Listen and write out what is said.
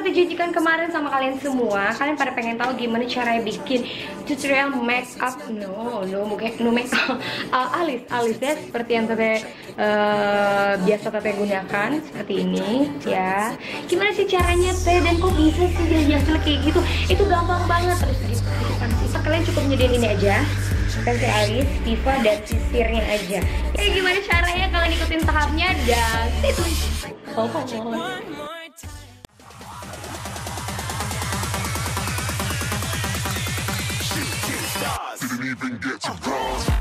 seperti janjikan kemarin sama kalian semua, kalian pada pengen tahu gimana caranya bikin tutorial make up no make up alisnya seperti yang teteh biasa teteh gunakan seperti ini ya. Gimana sih caranya teh, dan kok bisa sih jadi hasil kayak gitu? Itu gampang banget. Terus kalian cukup nyediain ini aja, pensil alis, Viva, dan sisirnya aja. Ya gimana caranya, kalian ikutin tahapnya dan stay tune. Didn't even get to bronze.